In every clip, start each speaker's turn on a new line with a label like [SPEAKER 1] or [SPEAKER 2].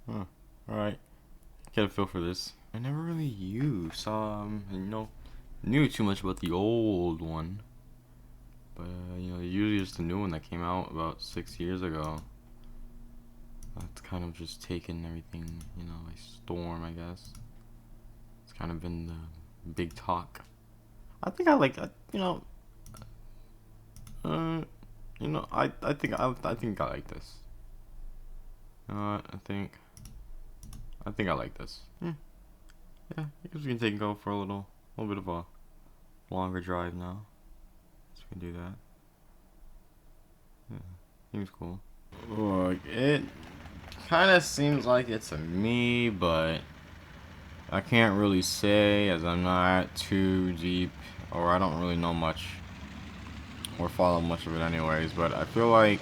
[SPEAKER 1] Huh. Alright. Get a feel for this. I never really used, knew too much about the old one. But, usually just the new one that came out about 6 years ago. That's kind of just taken everything, by storm, I guess. It's kind of been the big talk. I think I like, uh, I think I like this. You know what? I think I like this. Yeah, I guess we can take and go for a little bit of a longer drive now. So we can do that. Yeah, seems cool. Look, it kind of seems like it's a me, but I can't really say as I'm not too deep, or I don't really know much or follow much of it anyways. But I feel like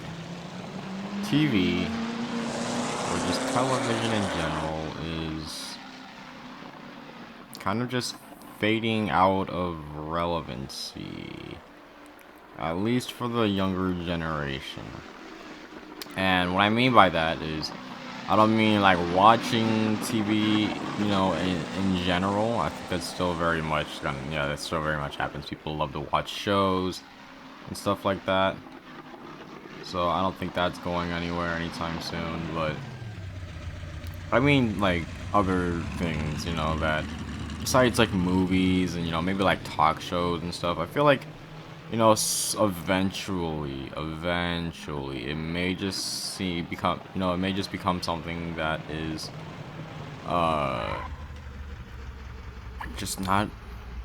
[SPEAKER 1] TV or just television in general is kind of just fading out of relevancy, at least for the younger generation. And what I mean by that is, I don't mean like watching TV, in general. I think that's still very much, yeah, that still very much happens. People love to watch shows and stuff like that. So I don't think that's going anywhere anytime soon. But I mean, like other things, that besides like movies and maybe like talk shows and stuff. I feel like eventually, it may just it may just become something that is, uh, just not,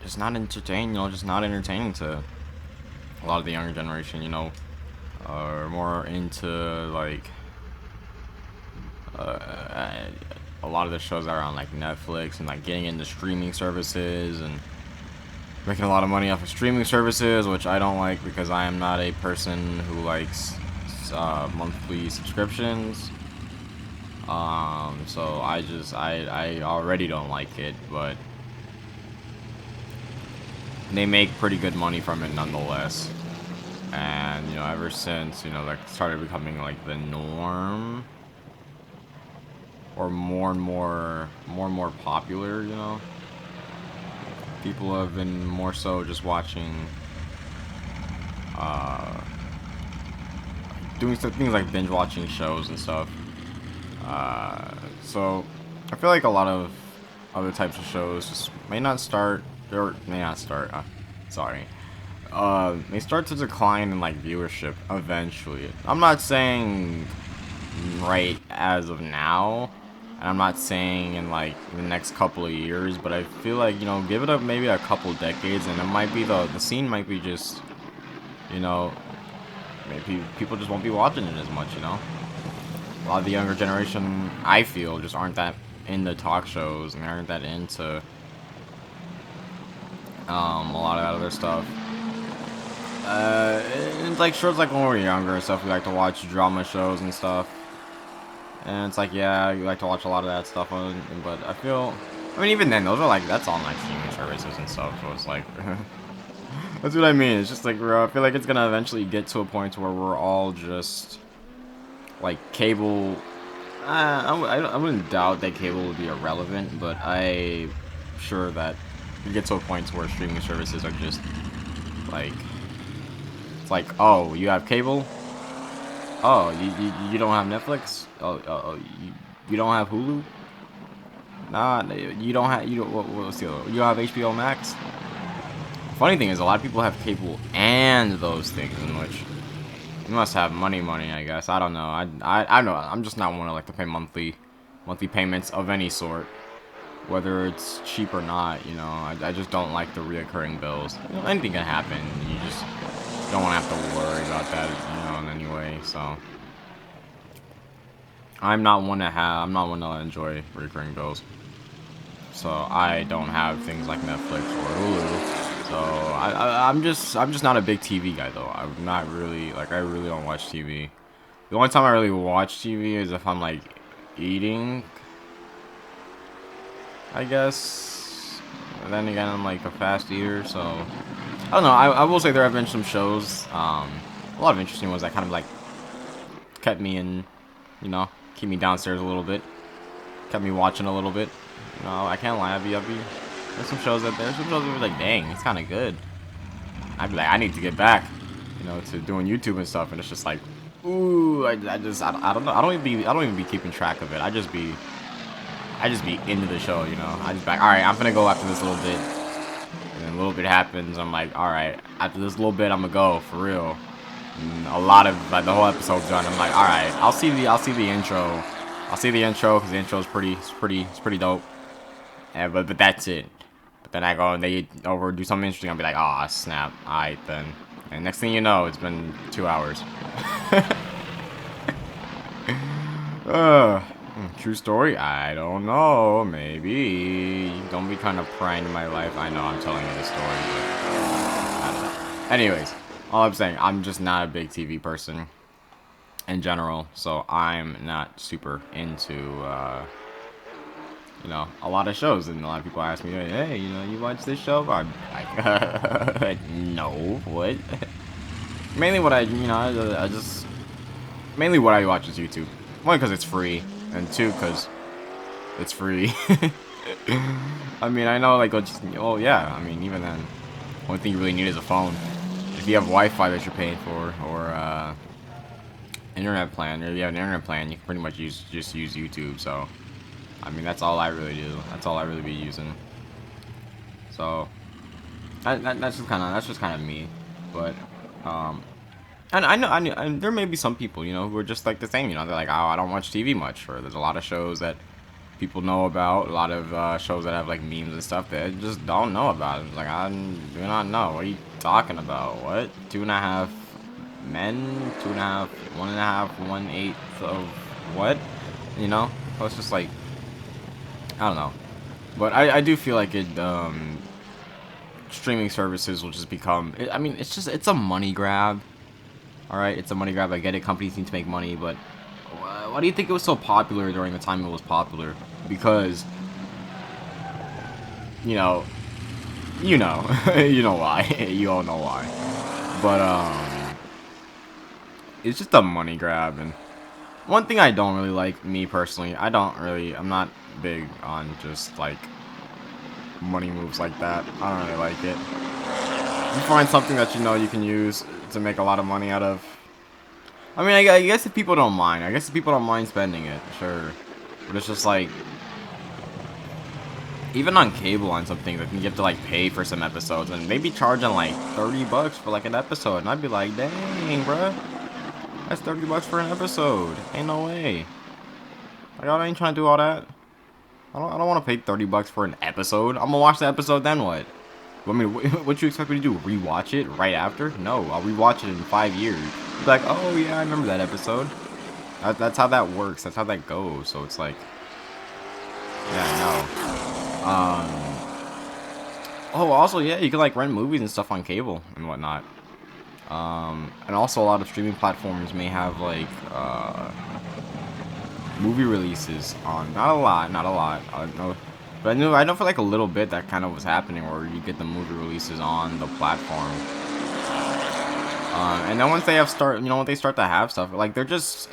[SPEAKER 1] just not entertaining to a lot of the younger generation, are more into like, uh, a lot of the shows that are on like Netflix and like getting into streaming services and making a lot of money off of streaming services, which I don't like because I am not a person who likes monthly subscriptions. So I already don't like it, but they make pretty good money from it nonetheless. And ever since that started becoming like the norm, or more and more popular, people have been more so just watching, uh, doing some things like binge watching shows and stuff. So I feel like a lot of other types of shows just may not start, or may not start. Sorry. May start to decline in like viewership eventually. I'm not saying right as of now, and I'm not saying in like the next couple of years, but I feel like give it up maybe a couple decades, and it might be the scene might be just you know maybe people just won't be watching it as much. A lot of the younger generation, I feel, just aren't that into talk shows and aren't that into a lot of that other stuff. It's like shows like when we were younger and stuff. We like to watch drama shows and stuff. And it's like, yeah, you like to watch a lot of that stuff, but I mean, even then, those are like, that's on like streaming services and stuff, so it's like, that's what I mean. It's just like, I feel like it's gonna eventually get to a point where we're all just, like, cable, I wouldn't doubt that cable would be irrelevant, but I'm sure that you get to a point where streaming services are just, like, it's like, oh, you have cable? Oh, you don't have Netflix? Oh, you don't have Hulu? Nah, you don't have, what's the other? You don't have HBO Max? Funny thing is, a lot of people have cable and those things, in which you must have money, I guess. I don't know. I know. I'm just not one to like to pay monthly payments of any sort, whether it's cheap or not. I just don't like the reoccurring bills. Anything can happen. You just don't want to have to worry about that, in any way. So I'm not one to enjoy recurring bills. So I don't have things like Netflix or Hulu. So I'm just not a big TV guy though. I'm not really like, I really don't watch TV. The only time I really watch TV is if I'm like eating, I guess. And then again, I'm like a fast eater, so I don't know. I will say there have been some shows, a lot of interesting ones that kind of like kept me in, you know, keep me downstairs a little bit. kept me watching a little bit. You know, I can't lie. There's some shows out there. Some shows that were like, dang, it's kind of good. I'd be like, I need to get back, you know, to doing YouTube and stuff. And it's just like, ooh, I don't know. I don't even be keeping track of it. I just be into the show, you know. I just be like, all right, I'm gonna go after this little bit. And then a little bit happens. I'm like, all right, after this little bit, I'm gonna go for real. And a lot of like the whole episode's done. I'm like, all right, I'll see the intro. I'll see the intro because the intro is pretty dope. And but that's it. But then I go and they do something interesting. I'll be like, oh snap, alright then. And next thing you know, it's been 2 hours. True story? I don't know. Maybe. Don't be kind of prying into my life. I know I'm telling you the story, but I don't know. Anyways, all I'm saying, I'm just not a big TV person in general, so I'm not super into, you know, a lot of shows. And a lot of people ask me, hey, you know, you watch this show? I'm like, no, what? Mainly what I watch is YouTube. One, because it's free, and two, because it's free. I mean, I know, like, oh yeah, I mean, even then, only thing you really need is a phone. If you have Wi-Fi that you're paying for, or internet plan, or if you have an internet plan, you can pretty much just use YouTube. So, I mean, that's all I really do. That's all I really be using. So, that's just kind of me. But, and I know there may be some people, you know, who are just like the same. You know, they're like, oh, I don't watch TV much, or there's a lot of shows that people know about, a lot of shows that have like memes and stuff that I just don't know about. It's like, I do not know. What are you talking about? What? 2.5 men? 2.5, 1.5, 1/8 of what? You know? So it's just like, I don't know. But I do feel like streaming services will just become, I mean, it's a money grab. Alright, it's a money grab. I get it, companies need to make money, but why do you think it was so popular during the time it was popular? Because, you know you know why. You all know why. But, it's just a money grab. And one thing I don't really like, me personally, I'm not big on just, like, money moves like that. I don't really like it. You find something that you know you can use to make a lot of money out of. I mean, I guess if people don't mind. I guess if people don't mind spending it, sure. But it's just like, even on cable on some things, I think you have to like pay for some episodes, and maybe charging like $30 for like an episode, and I'd be like, dang, bruh, that's $30 for an episode. Ain't no way. Like, I ain't trying to do all that. I don't want to pay $30 for an episode. I'm gonna watch the episode, then what? I mean, what you expect me to do? Rewatch it right after? No, I'll rewatch it in 5 years. Be like, oh yeah, I remember that episode. That's how that works. That's how that goes. So it's like, yeah, no. Oh, also, yeah, you can like rent movies and stuff on cable and whatnot. And also a lot of streaming platforms may have like movie releases on. Not a lot. I know. But I know for like a little bit that kind of was happening, where you get the movie releases on the platform. And then once they when they start to have stuff, like they're just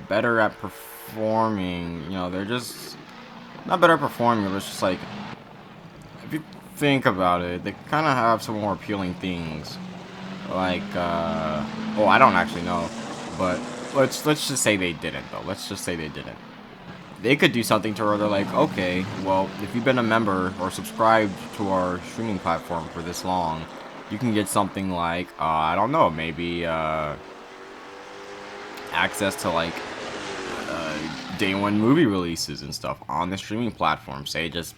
[SPEAKER 1] better at performing. You know, they're just not better at performing. But it's just like, if you think about it, they kind of have some more appealing things. Like, oh, I don't actually know, but let's just say they didn't though. Let's just say they didn't. They could do something to where they're like, okay, well, if you've been a member or subscribed to our streaming platform for this long, you can get something like, I don't know, maybe access to like day one movie releases and stuff on the streaming platform. Say just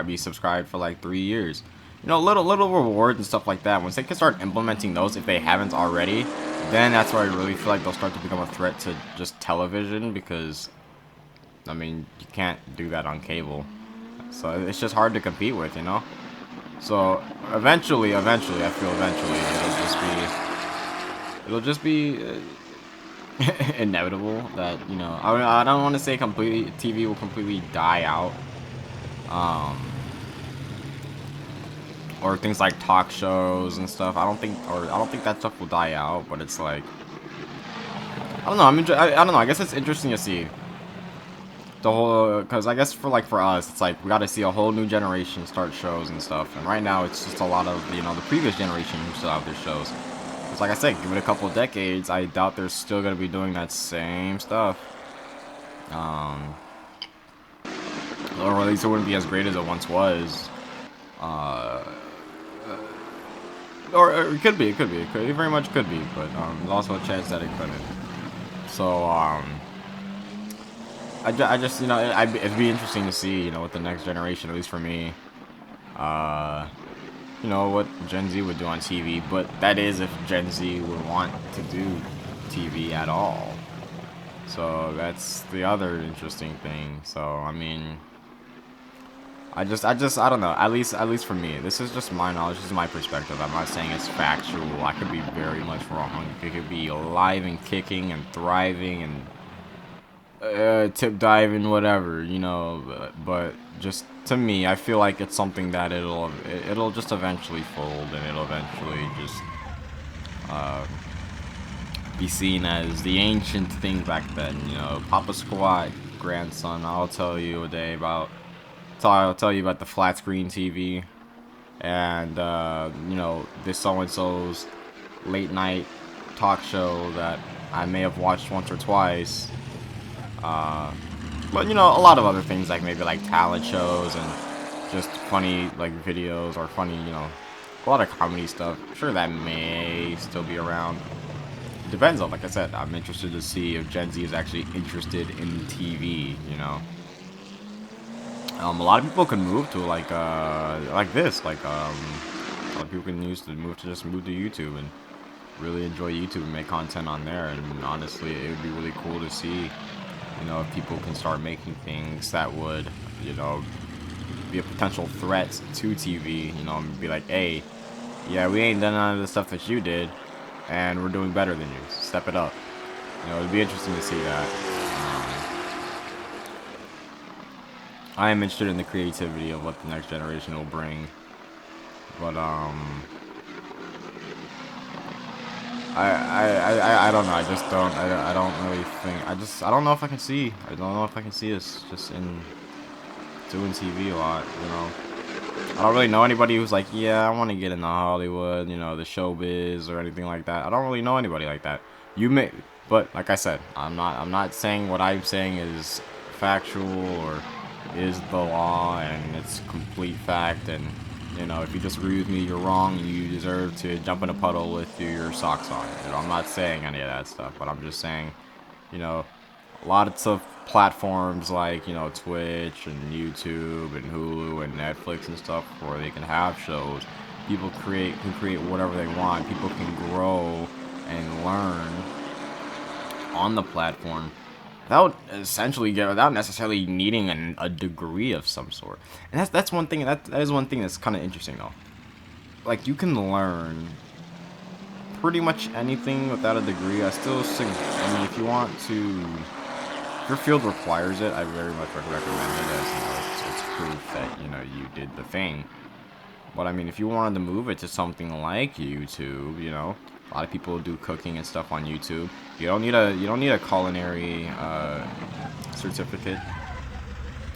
[SPEAKER 1] be subscribed for like 3 years. You know, little rewards and stuff like that. Once they can start implementing those, if they haven't already, then that's where I really feel like they'll start to become a threat to just television, because I mean, you can't do that on cable. So it's just hard to compete with, you know? So eventually, I feel it'll just be inevitable that, you know, I don't want to say TV will completely die out. Or things like talk shows and stuff. I don't think that stuff will die out, but it's like, I don't know, I don't know, I guess it's interesting to see. the whole, because I guess for us, it's like we got to see a whole new generation start shows and stuff. And right now, it's just a lot of the previous generation who still have their shows. It's like I said, give it a couple of decades, I doubt they're still gonna be doing that same stuff. Or at least it wouldn't be as great as it once was. Or it could be, it very much could be, but there's also a chance that it couldn't. So I just it'd be interesting to see what the next generation, at least for me, what Gen Z would do on TV. But that is if Gen Z would want to do TV at all. So that's the other interesting thing. So I mean, I don't know. At least for me, this is just my knowledge. This is my perspective. I'm not saying it's factual. I could be very much wrong. It could be alive and kicking and thriving and tip diving, whatever, But just to me, I feel like it's something that it'll just eventually fold, and it'll eventually just be seen as the ancient thing back then. Papa Squat, grandson. I'll tell you a day about. I'll tell you about the flat screen TV, and this so-and-so's late night talk show that I may have watched once or twice. But a lot of other things, like maybe like talent shows and just funny like videos, or funny, a lot of comedy stuff. I'm sure that may still be around. It depends on, like I said, I'm interested to see if Gen Z is actually interested in TV. A lot of people can move to like this, like a lot of people can move to YouTube and really enjoy YouTube and make content on there. And honestly, it would be really cool to see, if people can start making things that would, be a potential threat to TV. And be like, hey, yeah, we ain't done none of the stuff that you did, and we're doing better than you. Step it up. It'd be interesting to see that. I am interested in the creativity of what the next generation will bring, but I don't know. I just don't. I don't really think. I don't know if I can see. I don't know if I can see this just in doing TV a lot. I don't really know anybody who's like, yeah, I want to get into Hollywood, the showbiz or anything like that. I don't really know anybody like that. You may, but like I said, I'm not saying what I'm saying is factual or is the law and it's complete fact, and if you disagree with me, you're wrong, and you deserve to jump in a puddle with your socks on. I'm not saying any of that stuff, but I'm just saying, lots of platforms like Twitch and YouTube and Hulu and Netflix and stuff, where they can have shows. People can create whatever they want. People can grow and learn on the platform without necessarily needing a degree of some sort. And that's one thing. That is one thing that's kind of interesting though. Like, you can learn pretty much anything without a degree. I mean, if you want to, if your field requires it, I very much recommend it, as it's proof that you did the thing. But I mean, if you wanted to move it to something like YouTube, a lot of people do cooking and stuff on YouTube. You don't need a culinary certificate.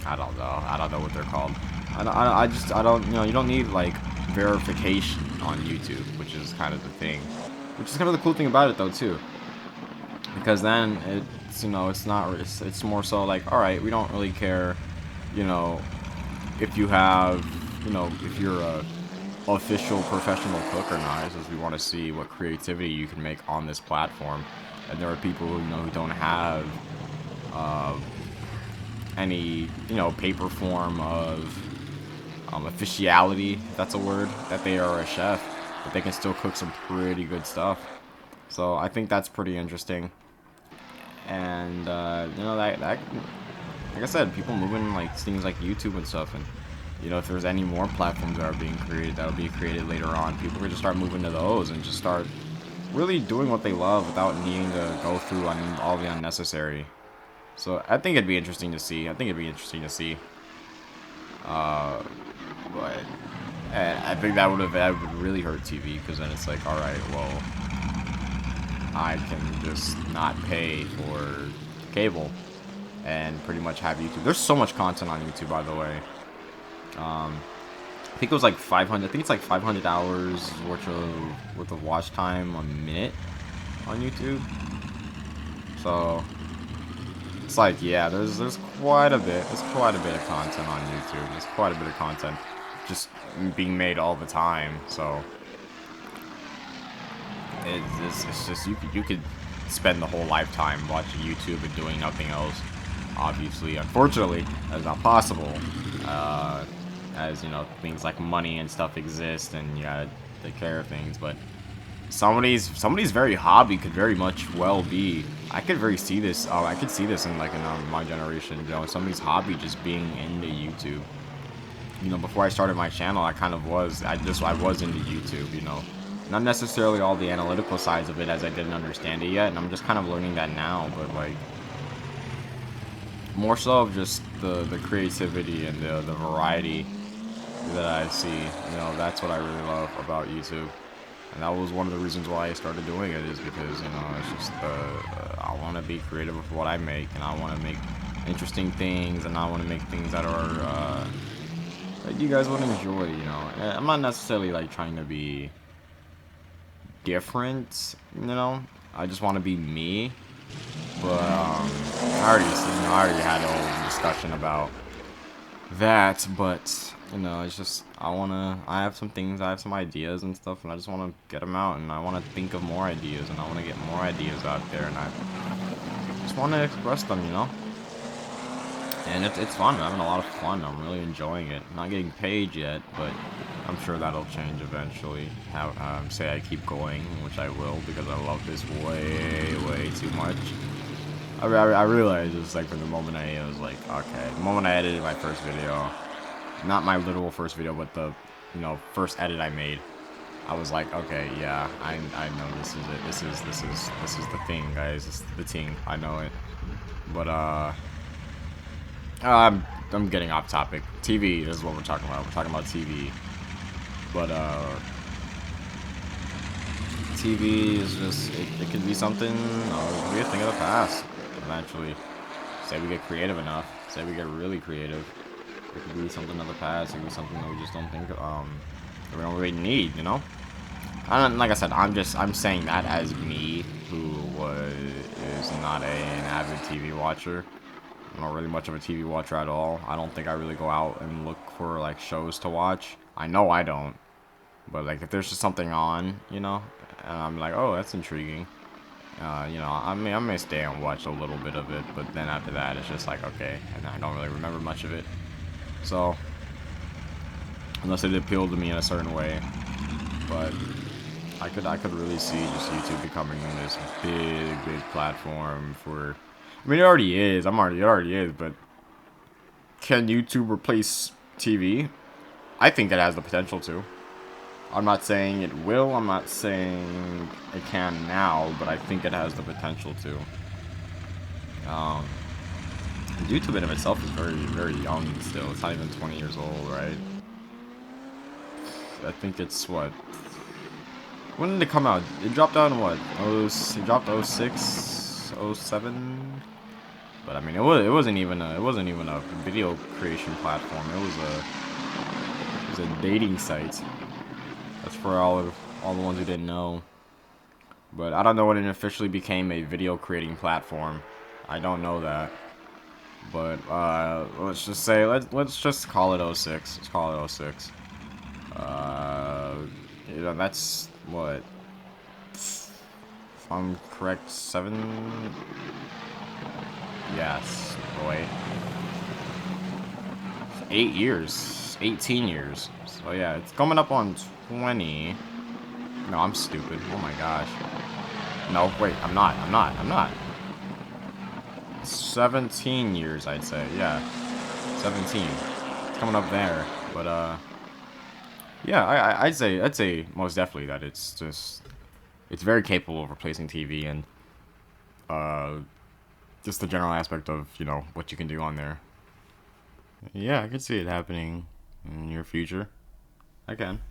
[SPEAKER 1] I don't know what they're called. You don't need like verification on YouTube, which is kind of the thing. Which is kind of the cool thing about it though too. Because then it's more so like, all right, we don't really care, if you have, if you're a official professional cook or not. It's just we want to see what creativity you can make on this platform. And there are people who don't have any paper form of officiality, if that's a word, that they are a chef, but they can still cook some pretty good stuff. So I think that's pretty interesting. And that like I said, people moving like things like YouTube and stuff, and if there's any more platforms that are being created, that will be created later on, people will just start moving to those and just start really doing what they love without needing to go through all the unnecessary. So I think it'd be interesting to see. But I think that would really hurt TV, because then it's like, all right, well, I can just not pay for cable. and pretty much have YouTube. There's so much content on YouTube, by the way. I think it was like 500. I think it's like 500 hours worth of watch time a minute on YouTube. So it's like, yeah, there's quite a bit. There's quite a bit of content on YouTube. There's quite a bit of content just being made all the time. So it's just you could spend the whole lifetime watching YouTube and doing nothing else. Obviously, unfortunately, that's not possible. As you know, things like money and stuff exist, and you gotta take care of things. But somebody's very hobby could very much well be. I could very see this. I could see this in like in my generation. You know, somebody's hobby just being into YouTube. You know, before I started my channel, I kind of was. I was into YouTube. You know, not necessarily all the analytical sides of it, as I didn't understand it yet, and I'm just kind of learning that now. But like, more so of just the creativity and the variety that I see. You know, that's what I really love about YouTube. And that was one of the reasons why I started doing it, is because, you know, it's just, I want to be creative with what I make, and I want to make interesting things, and I want to make things that are, that you guys would enjoy, you know. I'm not necessarily, like, trying to be different, you know. I just want to be me. But, I already had a whole discussion about that, but you know, it's just I have some things, I have some ideas and stuff, and I just want to get them out, and I want to think of more ideas, and I want to get more ideas out there, and I just want to express them, you know. And it's fun. I'm having a lot of fun. I'm really enjoying it. I'm not getting paid yet, but I'm sure that'll change eventually. Say I keep going, which I will, because I love this way too much. I realized just like from the moment I was like, okay, the moment I edited my first video, not my literal first video, but the, you know, first edit I made, I was like, okay, yeah, I know this is it. This is the thing, guys. This is the thing. I know it. But I'm getting off topic. TV, this is what we're talking about. We're talking about TV. But TV is just, it could be something, it could be a thing of the past, eventually. Say we get creative enough. Say we get really creative. It could be something of the past. It could be something that we just don't think, we don't really need, you know? Like I said, I'm saying that as me, who is not an avid TV watcher. I'm not really much of a TV watcher at all. I don't think I really go out and look for, like, shows to watch. I know I don't. But, like, if there's just something on, you know, and I'm like, oh, that's intriguing. You know, I may stay and watch a little bit of it, but then after that, it's just like, okay, and I don't really remember much of it. So, unless it appealed to me in a certain way, but I could really see just YouTube becoming this big platform for. I mean, it already is. It already is. But can YouTube replace TV? I think it has the potential to. I'm not saying it will. I'm not saying it can now, but I think it has the potential to. YouTube in of itself is very young still. It's not even 20 years old, right? I think it's what? When did it come out? It dropped out in what? It dropped 06, 07. But I mean, it wasn't even a video creation platform. It was a dating site. That's for all the ones who didn't know. But I don't know when it officially became a video creating platform. I don't know that. But let's just say let's just call it 06. Let's call it 06. You know, that's what, if I'm correct, 7. Yes, boy. 8 years, 18 years. So yeah, it's coming up on 20. No, I'm stupid. Oh my gosh. No, wait, I'm not. 17 years, I'd say. Yeah, 17. It's coming up there, but yeah, I'd say most definitely that it's very capable of replacing TV, and just the general aspect of, you know, what you can do on there. Yeah, I can see it happening in your future. I can.